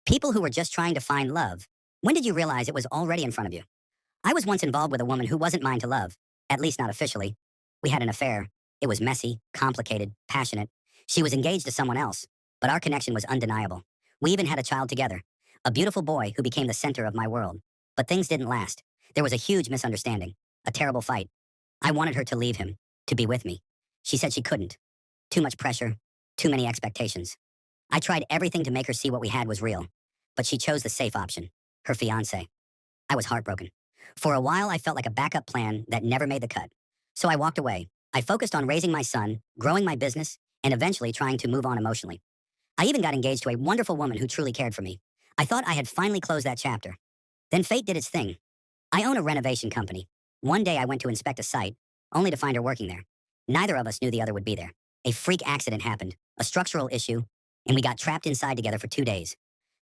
People who were just trying to find love. When did you realize it was already in front of you? I was once involved with a woman who wasn't mine to love, at least not officially. We had an affair. It was messy, complicated, passionate. She was engaged to someone else, but our connection was undeniable. We even had a child together, a beautiful boy who became the center of my world. But things didn't last. There was a huge misunderstanding, a terrible fight. I wanted her to leave him, to be with me. She said she couldn't. Too much pressure, too many expectations. I tried everything to make her see what we had was real, but she chose the safe option, her fiance. I was heartbroken. For a while, I felt like a backup plan that never made the cut. So I walked away. I focused on raising my son, growing my business, and eventually trying to move on emotionally. I even got engaged to a wonderful woman who truly cared for me. I thought I had finally closed that chapter. Then fate did its thing. I own a renovation company. One day I went to inspect a site, only to find her working there. Neither of us knew the other would be there. A freak accident happened, a structural issue, and we got trapped inside together for 2 days.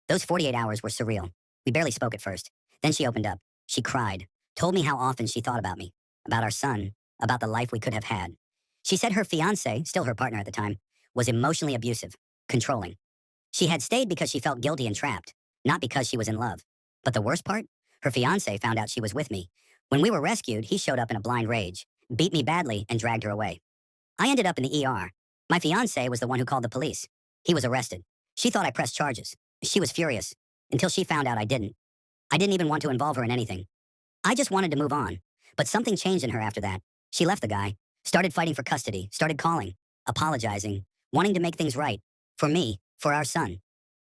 Those 48 hours were surreal. We barely spoke at first. Then she opened up. She cried, told me how often she thought about me, about our son, about the life we could have had. She said her fiance, still her partner at the time, was emotionally abusive, controlling. She had stayed because she felt guilty and trapped, not because she was in love. But the worst part? Her fiance found out she was with me. When we were rescued, he showed up in a blind rage, beat me badly, and dragged her away. I ended up in the ER. My fiance was the one who called the police. He was arrested. She thought I pressed charges. She was furious, until she found out I didn't. I didn't even want to involve her in anything. I just wanted to move on. But something changed in her after that. She left the guy, started fighting for custody, started calling, apologizing, wanting to make things right. For me, for our son.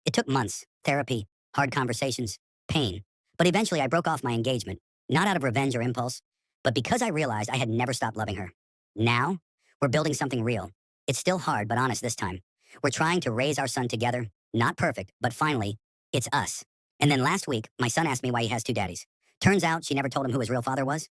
It took months, therapy, hard conversations, pain. But eventually I broke off my engagement, not out of revenge or impulse, but because I realized I had never stopped loving her. Now, we're building something real. It's still hard, but honest this time. We're trying to raise our son together, not perfect, but finally, it's us. And then last week, my son asked me why he has two daddies. Turns out she never told him who his real father was.